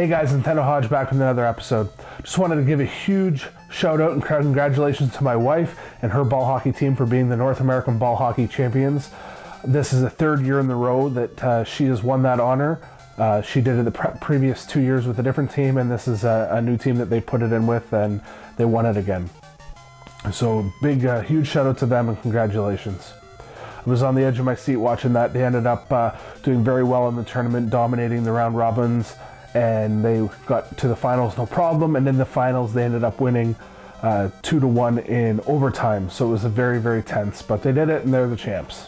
Hey guys, Nintendo Hodge back with another episode. Just wanted to give a huge shout out and congratulations to my wife and her ball hockey team for being the North American ball hockey champions. This is the third year in the row that she has won that honor. She did it the previous 2 years with a different team, and this is a new team that they put it in with, and they won it again. So big, huge shout out to them and congratulations. I was on the edge of my seat watching that. They ended up doing very well in the tournament, dominating the round robins, and they got to the finals no problem. And in the finals, they ended up winning 2-1 in overtime. So it was a very, very tense, but they did it, and they're the champs.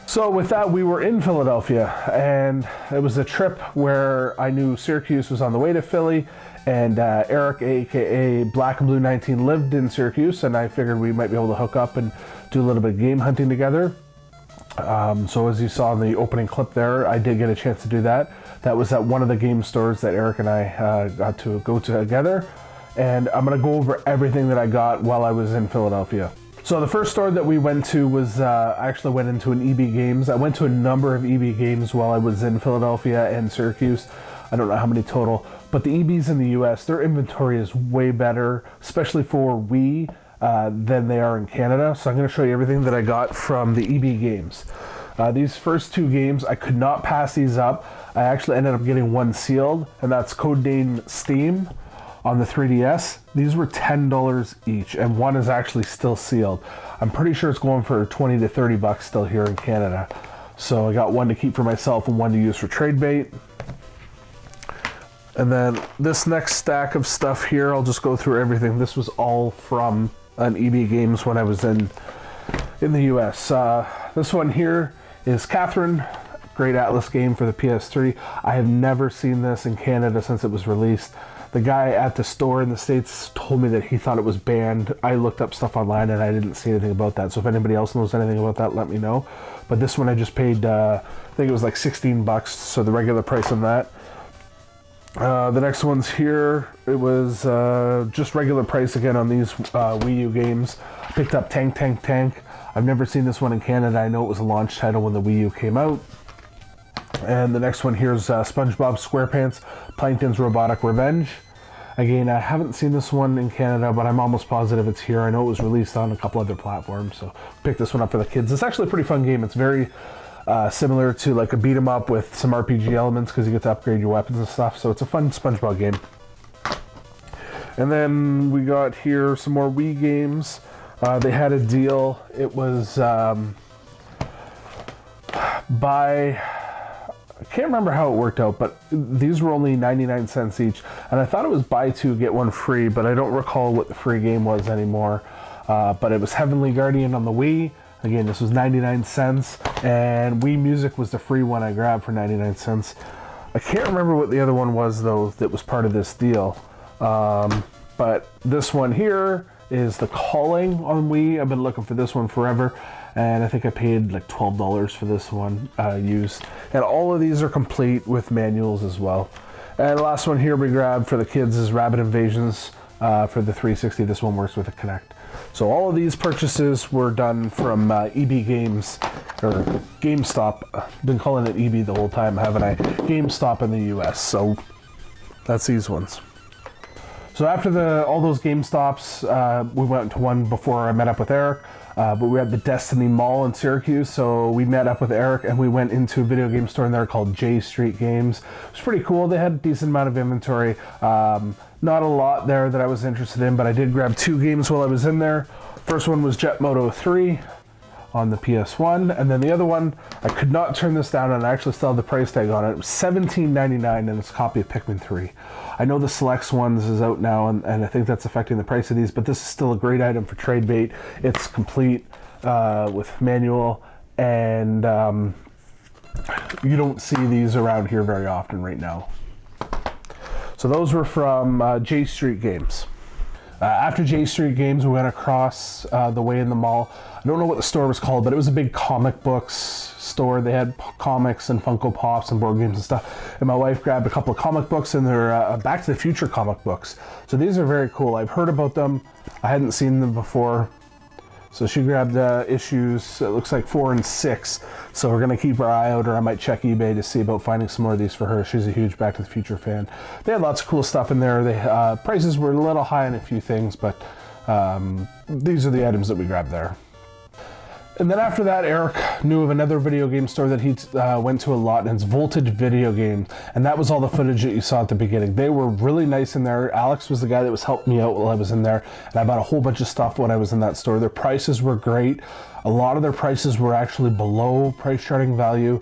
So with that, we were in Philadelphia, and it was a trip where I knew Syracuse was on the way to Philly, and Erik, aka BlkNblue19, lived in Syracuse, and I figured we might be able to hook up and do a little bit of game hunting together. So as you saw in the opening clip there, I did get a chance to do that. That was at one of the game stores that Erik and I got to go together, and I'm going to go over everything that I got while I was in Philadelphia. So the first store that we went to was, I actually went into an EB Games. I went to a number of EB Games while I was in Philadelphia and Syracuse. I don't know how many total, but the EBs in the US, their inventory is way better, especially for Wii, than they are in Canada. So I'm going to show you everything that I got from the EB Games. These first two games, I could not pass these up. I actually ended up getting one sealed, and that's Code Name Steam on the 3DS. These were $10 each, and one is actually still sealed. I'm pretty sure it's going for 20 to 30 bucks still here in Canada. So I got one to keep for myself and one to use for trade bait. And then this next stack of stuff here, I'll just go through everything. This was all from an EB Games when I was in the US. This one here is Catherine, great Atlas game for the PS3. I have never seen this in Canada since it was released. The guy at the store in the States told me that he thought it was banned. I looked up stuff online and I didn't see anything about that. So if anybody else knows anything about that, let me know. But this one I just paid, I think it was like 16 bucks, so the regular price on that. The next one's here. It was just regular price again on these Wii U games. Picked up Tank Tank Tank. I've never seen this one in Canada. I know it was a launch title when the Wii U came out. And the next one here is SpongeBob SquarePants Plankton's Robotic Revenge. Again, I haven't seen this one in Canada, but I'm almost positive it's here. I know it was released on a couple other platforms, so picked this one up for the kids. It's actually a pretty fun game. It's very similar to like a beat 'em up with some RPG elements because you get to upgrade your weapons and stuff. So it's a fun SpongeBob game. And then we got here some more Wii games. They had a deal. It was I can't remember how it worked out, but these were only 99 cents each, and I thought it was buy two, get one free, but I don't recall what the free game was anymore. But it was Heavenly Guardian on the Wii. Again, this was 99 cents, and Wii Music was the free one I grabbed for 99 cents. I can't remember what the other one was, though, that was part of this deal. But this one here is The Calling on Wii. I've been looking for this one forever, and I think I paid like $12 for this one used. And all of these are complete with manuals as well. And the last one here we grabbed for the kids is Rabbit Invasions for the 360. This one works with a Kinect. So all of these purchases were done from EB Games, or GameStop. I've been calling it EB the whole time, haven't I? GameStop in the US. So that's these ones. So after all those GameStops, we went to one before I met up with Erik, but we were at the Destiny Mall in Syracuse, so we met up with Erik and we went into a video game store in there called J Street Games. It was pretty cool. They had a decent amount of inventory. Not a lot there that I was interested in, but I did grab two games while I was in there. First one was Jet Moto 3 on the PS1, and then the other one, I could not turn this down, and I actually still have the price tag on it. It was $17.99, and it's a copy of Pikmin 3. I know the Selects ones is out now, and I think that's affecting the price of these, but this is still a great item for trade bait. It's complete with manual, and you don't see these around here very often right now. So those were from J Street Games. After J Street Games, we went across the way in the mall. I don't know what the store was called, but it was a big comic books store. They had comics and Funko Pops and board games and stuff. And my wife grabbed a couple of comic books, and they're Back to the Future comic books. So these are very cool. I've heard about them. I hadn't seen them before. So she grabbed issues, it looks like 4 and 6. So we're gonna keep our eye out, or I might check eBay to see about finding some more of these for her. She's a huge Back to the Future fan. They had lots of cool stuff in there. They prices were a little high on a few things, but these are the items that we grabbed there. And then after that, Erik knew of another video game store that he went to a lot, and it's Voltage Video Games. And that was all the footage that you saw at the beginning. They were really nice in there. Alex was the guy that was helping me out while I was in there, and I bought a whole bunch of stuff when I was in that store. Their prices were great. A lot of their prices were actually below price charting value.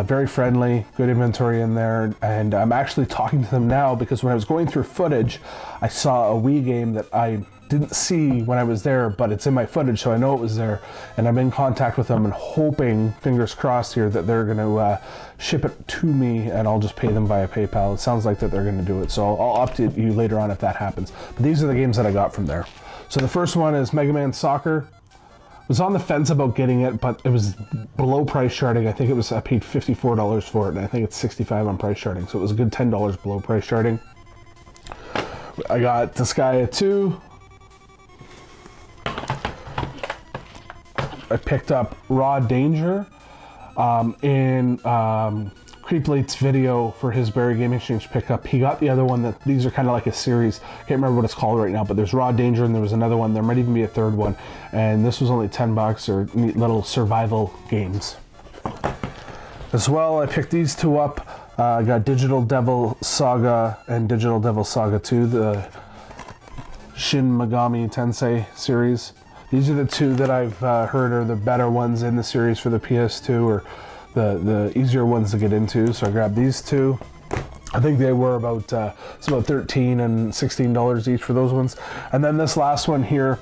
Very friendly, good inventory in there. And I'm actually talking to them now because when I was going through footage, I saw a Wii game that I didn't see when I was there, but it's in my footage, so I know it was there. And I'm in contact with them and hoping, fingers crossed here, that they're going to ship it to me, and I'll just pay them via PayPal. It sounds like that they're going to do it, so I'll update you later on if that happens. But these are the games that I got from there. So the first one is Mega Man Soccer. I was on the fence about getting it, but it was below price charting. I think I paid $54 for it, and I think it's $65 on price charting, so it was a good $10 below price charting. I got Disgaea 2. I picked up Raw Danger in Creeplate's video for his Barry Game Exchange pickup. He got the other one. That these are kind of like a series. Can't remember what it's called right now, but there's Raw Danger and there was another one. There might even be a third one, and this was only $10 or neat little survival games. As well, I picked these two up. I got Digital Devil Saga and Digital Devil Saga 2, the Shin Megami Tensei series. These are the two that I've heard are the better ones in the series for the PS2, or the easier ones to get into. So I grabbed these two. I think they were about it's about $13 and $16 each for those ones. And then this last one here,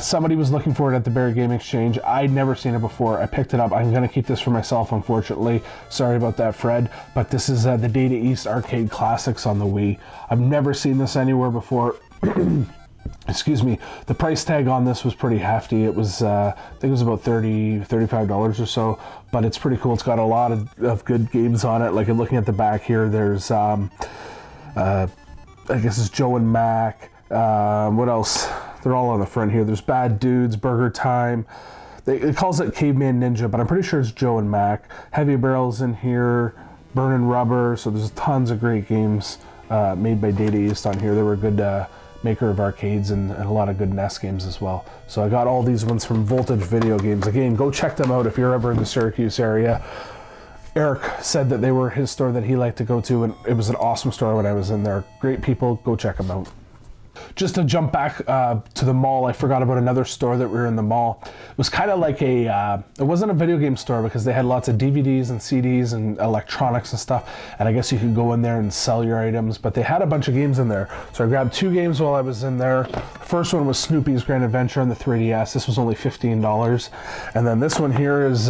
somebody was looking for it at the Barry Game Exchange. I'd never seen it before. I picked it up. I'm gonna keep this for myself, unfortunately. Sorry about that, Fred. But this is the Data East Arcade Classics on the Wii. I've never seen this anywhere before. Excuse me. The price tag on this was pretty hefty. It was, I think it was about $35 or so, but it's pretty cool. It's got a lot of good games on it. Like looking at the back here, there's, I guess it's Joe and Mac. What else? They're all on the front here. There's Bad Dudes, Burger Time. It calls it Caveman Ninja, but I'm pretty sure it's Joe and Mac. Heavy Barrels in here, Burnin' Rubber. So there's tons of great games made by Data East on here. They were a good maker of arcades and a lot of good NES games as well. So I got all these ones from Voltage Video Games. Again, go check them out if you're ever in the Syracuse area. Erik said that they were his store that he liked to go to, and it was an awesome store when I was in there. Great people, go check them out. Just to jump back to the mall, I forgot about another store that we were in the mall. It was kind of like it wasn't a video game store because they had lots of DVDs and CDs and electronics and stuff, and I guess you could go in there and sell your items, but they had a bunch of games in there. So I grabbed 2 games while I was in there. The first one was Snoopy's Grand Adventure on the 3DS. This was only $15. And then this one here is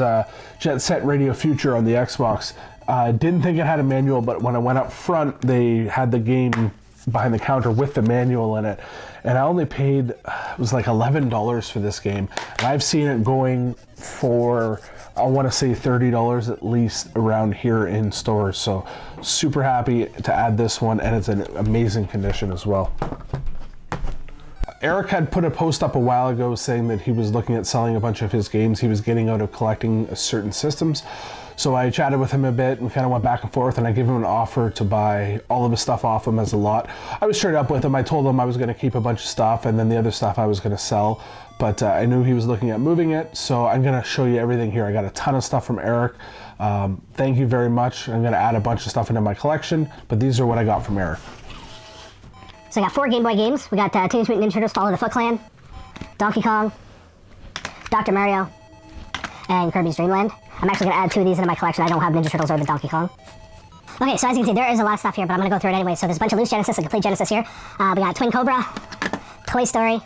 Jet Set Radio Future on the Xbox. I didn't think it had a manual, but when I went up front, they had the game behind the counter with the manual in it, and I only paid, it was like $11 for this game, and I've seen it going for, I want to say $30 at least around here in stores. So super happy to add this one, and it's in amazing condition as well. Erik had put a post up a while ago saying that he was looking at selling a bunch of his games. He was getting out of collecting certain systems. So I chatted with him a bit and kind of went back and forth, and I gave him an offer to buy all of his stuff off him as a lot. I was straight up with him. I told him I was going to keep a bunch of stuff, and then the other stuff I was going to sell. But I knew he was looking at moving it, so I'm going to show you everything here. I got a ton of stuff from Erik. Thank you very much. I'm going to add a bunch of stuff into my collection, but these are what I got from Erik. So I got 4 Game Boy games. We got Teenage Mutant Ninja Turtles: Follow the Foot Clan, Donkey Kong, Dr. Mario, and Kirby's Dream Land. I'm actually going to add 2 of these into my collection. I don't have Ninja Turtles or the Donkey Kong. Okay, so as you can see, there is a lot of stuff here, but I'm going to go through it anyway. So there's a bunch of loose Genesis and complete Genesis here. We got Twin Cobra, Toy Story,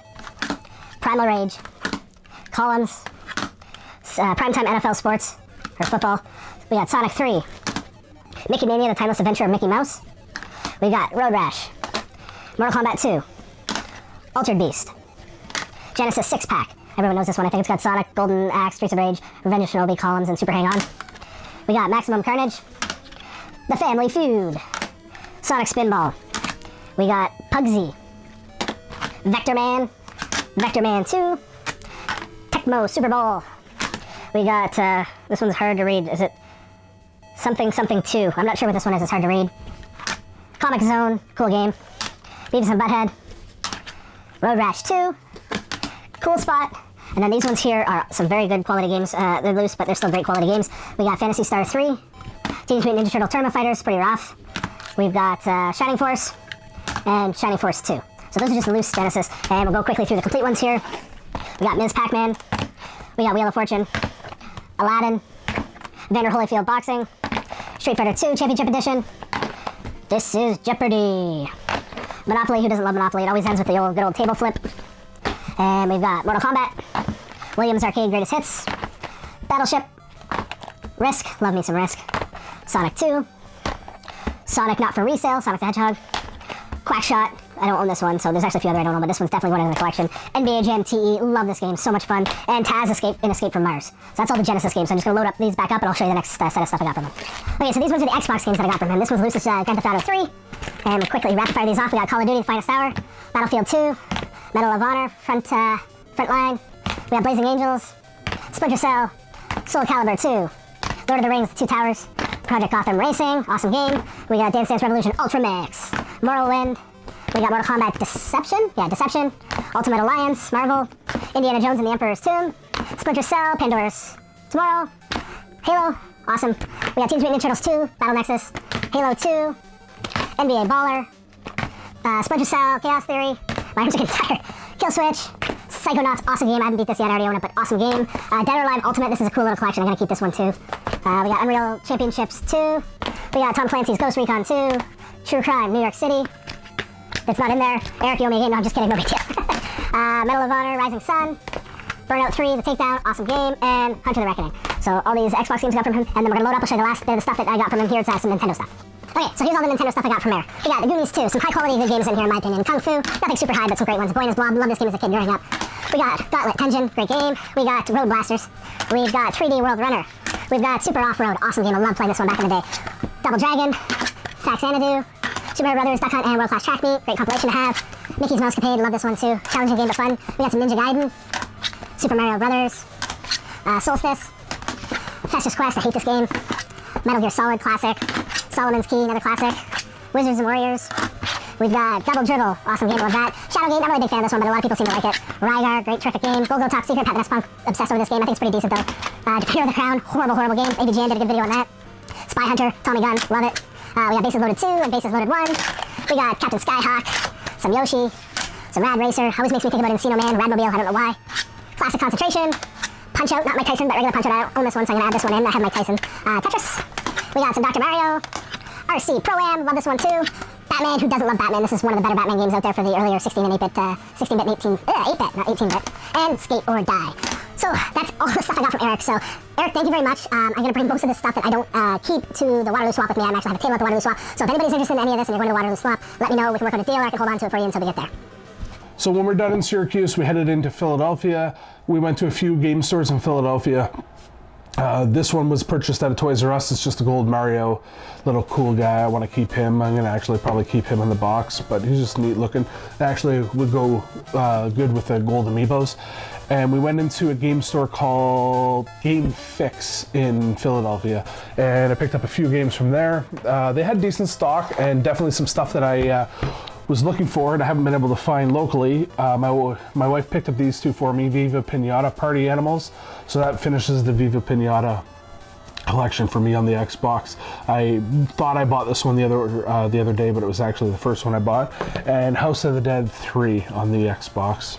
Primal Rage, Columns, Primetime NFL Sports, or football. We got Sonic 3, Mickey Mania, The Timeless Adventure of Mickey Mouse. We got Road Rash, Mortal Kombat 2, Altered Beast, Genesis 6-pack. Everyone knows this one. I think it's got Sonic, Golden Axe, Streets of Rage, Revenge of Shinobi, Columns, and Super Hang-On. We got Maximum Carnage, The Family Feud, Sonic Spinball. We got Pugsy, Vector Man, Vector Man 2, Tecmo Super Bowl. We got, this one's hard to read. Is it something 2? I'm not sure what this one is. It's hard to read. Comic Zone, cool game. Beavis and Butthead. Road Rash 2. Cool Spot. And then these ones here are some very good quality games. They're loose, but they're still great quality games. We got Phantasy Star 3. Teenage Mutant Ninja Turtle Tournament Fighters, pretty rough. We've got Shining Force and Shining Force 2. So those are just loose Genesis. And we'll go quickly through the complete ones here. We got Ms. Pac-Man. We got Wheel of Fortune. Aladdin. Vander Holyfield Boxing. Street Fighter 2 Championship Edition. This is Jeopardy! Monopoly, who doesn't love Monopoly? It always ends with the good old table flip. And we've got Mortal Kombat, Williams Arcade Greatest Hits, Battleship, Risk, love me some Risk, Sonic 2, Sonic Not For Resale, Sonic the Hedgehog, Quackshot, I don't own this one, so there's actually a few other I don't know, but this one's definitely going in the collection. NBA Jam TE, love this game, so much fun. And Taz Escape from Mars. So that's all the Genesis games, so I'm just going to load up these back up and I'll show you the next set of stuff I got from him. Okay, so these ones are the Xbox games that I got from him. This was Lucis Grand Theft Auto 3. And we'll quickly rapid fire these off. We got Call of Duty The Finest Hour, Battlefield 2, Medal of Honor, Frontline. We got Blazing Angels, Splinter Cell, Soul Calibur 2, Lord of the Rings, Two Towers, Project Gotham Racing, awesome game. We got Dance Dance Revolution Ultra Mix, Morrowind. We got Mortal Kombat Deception, Ultimate Alliance, Marvel, Indiana Jones and the Emperor's Tomb, Splinter Cell, Pandora's Tomorrow, Halo, awesome. We got Teenage Mutant Ninja Turtles 2, Battle Nexus, Halo 2, NBA Baller, Splinter Cell, Chaos Theory, my arms are getting tired, Kill Switch, Psychonauts, awesome game. I haven't beat this yet, I already own it, but awesome game. Dead or Alive Ultimate, this is a cool little collection, I'm gonna keep this one too. We got Unreal Championships 2, we got Tom Clancy's Ghost Recon 2, True Crime, New York City. That's not in there. Eric, you owe me a game. No, I'm just kidding. No big deal. Medal of Honor, Rising Sun, Burnout 3, The Takedown, awesome game, and Hunter the Reckoning. So all these Xbox games I got from him, and then we're gonna load up. I'll show you the last bit of the stuff that I got from him here. It's some Nintendo stuff. Okay, so here's all the Nintendo stuff I got from there. We got the Goonies 2, some high quality good games in here in my opinion. Kung Fu, nothing super high, but some great ones. Boy and His Blob, love this game as a kid growing up. We got Gauntlet Tengen, great game. We got Road Blasters. We've got 3D World Runner. We've got Super Off-Road, awesome game. I love playing this one back in the day. Double Dragon, Fax Xanadu, Super Mario Brothers, Duck Hunt, and World Class Track Meet. Great compilation to have. Mickey's Mousecapade, love this one too. Challenging game but fun. We got some Ninja Gaiden, Super Mario Brothers, Solstice, Fester's Quest, I hate this game. Metal Gear Solid, classic. Solomon's Key, another classic. Wizards and Warriors. We've got Double Dribble, awesome game, love that. Shadowgate, not really a big fan of this one, but a lot of people seem to like it. Rygar, great, terrific game. Go Top Secret, Pat the Best Punk, obsessed over this game. I think it's pretty decent though. Defender of the Crown, horrible game. ABGN did a good video on that. Spy Hunter, Tommy Gun, love it. We got Bases Loaded 2 and Bases Loaded 1. We got Captain Skyhawk, some Yoshi, some Rad Racer. Always makes me think about Encino Man, Radmobile, I don't know why. Classic Concentration, Punch Out, not Mike Tyson, but regular Punch Out. I don't own this one, so I'm gonna add this one in. I have Mike Tyson. Tetris. We got some Dr. Mario, RC Pro-Am, love this one too. Batman, who doesn't love Batman? This is one of the better Batman games out there for the earlier 16 and 8-bit, 16-bit and 8-bit, not 18-bit. And Skate or Die. So that's all the stuff I got from Eric. So Eric, thank you very much. I'm going to bring most of this stuff that I don't keep to the Waterloo Swap with me. I'm actually have a table at the Waterloo Swap. So if anybody's interested in any of this and you're going to the Waterloo Swap, let me know. We can work on a deal or I can hold on to it for you until we get there. So when we're done in Syracuse, we headed into Philadelphia. We went to a few game stores in Philadelphia. This one was purchased at a Toys R Us. It's just a gold Mario, little cool guy. I want to keep him. I'm going to actually probably keep him in the box, but he's just neat looking. Actually would go good with the gold amiibos. And we went into a game store called Game Fix in Philadelphia, and I picked up a few games from there. They had decent stock and definitely some stuff that I was looking for and I haven't been able to find locally. My wife picked up these two for me, Viva Pinata Party Animals. So that finishes the Viva Pinata collection for me on the Xbox. I thought I bought this one the other day, but it was actually the first one I bought. And House of the Dead 3 on the Xbox.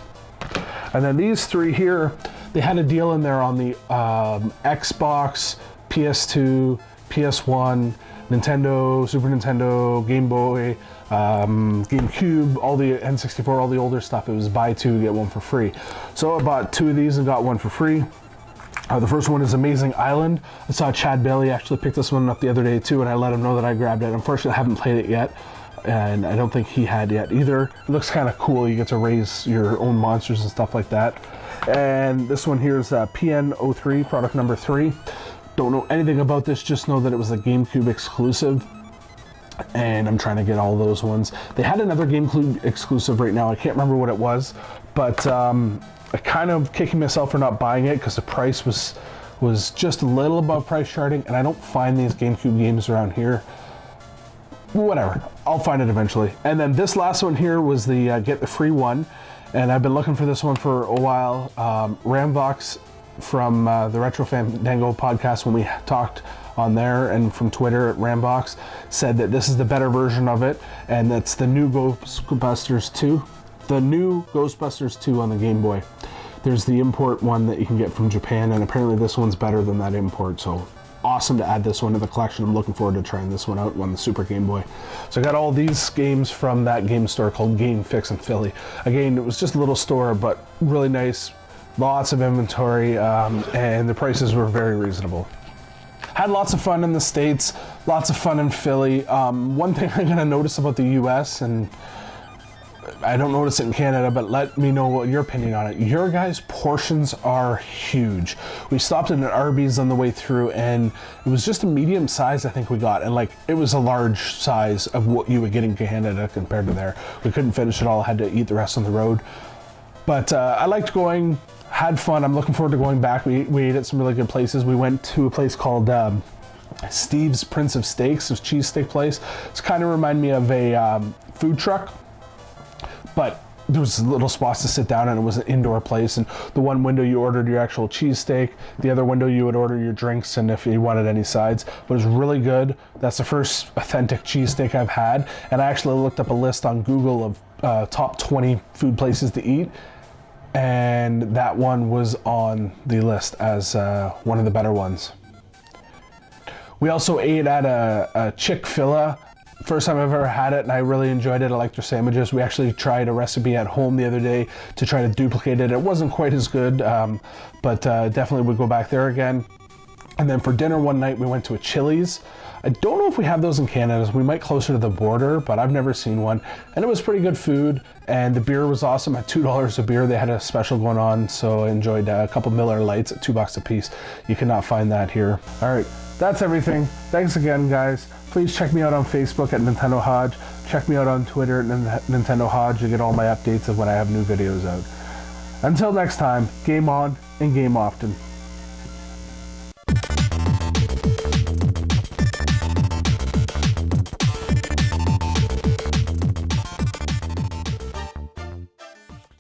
And then these three here, they had a deal in there on the Xbox, PS2, PS1, Nintendo, Super Nintendo, Game Boy, GameCube, all the N64, all the older stuff. It was buy two, get one for free. So I bought two of these and got one for free. The first one is Amazing Island. I saw Chad Bailey actually pick this one up the other day too, and I let him know that I grabbed it. Unfortunately, I haven't played it yet, and I don't think he had yet either. It looks kind of cool. You get to raise your own monsters and stuff like that. And this one here is PN03, product number 3. Don't know anything about this, just know that it was a GameCube exclusive. And I'm trying to get all those ones. They had another GameCube exclusive right now. I can't remember what it was, but kind of kicking myself for not buying it because the price was just a little above price charting, and I don't find these GameCube games around here. Whatever, I'll find it eventually. And then this last one here was the get the free one, and I've been looking for this one for a while. Ramvox from the Retro Fandango podcast, when we talked on there, and from Twitter at Ramvox, said that this is the better version of it, and that's the new Ghostbusters 2. The new Ghostbusters 2 on the Game Boy. There's the import one that you can get from Japan, and apparently this one's better than that import, so awesome to add this one to the collection. I'm looking forward to trying this one out on the Super Game Boy. So I got all these games from that game store called Game Fix in Philly. Again, it was just a little store, but really nice, lots of inventory, and the prices were very reasonable. Had lots of fun in the States, lots of fun in Philly. One thing I'm gonna notice about the US, and I don't notice it in Canada, but let me know what your opinion on it. Your guys' portions are huge. We stopped at an Arby's on the way through, and it was just a medium size I think we got, and like it was a large size of what you would get in Canada compared to there. We couldn't finish it all, had to eat the rest on the road. But I liked going, had fun. I'm looking forward to going back. We ate at some really good places. We went to a place called Steve's Prince of Steaks, this cheesesteak place. It's kind of remind me of a food truck, but there was little spots to sit down, and it was an indoor place, and the one window you ordered your actual cheesesteak, the other window you would order your drinks and if you wanted any sides. But it was really good. That's the first authentic cheesesteak I've had, and I actually looked up a list on Google of top 20 food places to eat, and that one was on the list as one of the better ones. We also ate at a Chick-fil-A. First time I've ever had it, and I really enjoyed it. I liked their sandwiches. We actually tried a recipe at home the other day to try to duplicate it. It wasn't quite as good, but definitely would go back there again. And then for dinner one night, we went to a Chili's. I don't know if we have those in Canada. We might closer to the border, but I've never seen one. And it was pretty good food, and the beer was awesome at $2 a beer. They had a special going on, so I enjoyed a couple Miller Lights at $2 a piece. You cannot find that here. All right, that's everything. Thanks again, guys. Please check me out on Facebook at Nintendo Hodge. Check me out on Twitter at Nintendo Hodge to get all my updates of when I have new videos out. Until next time, game on and game often.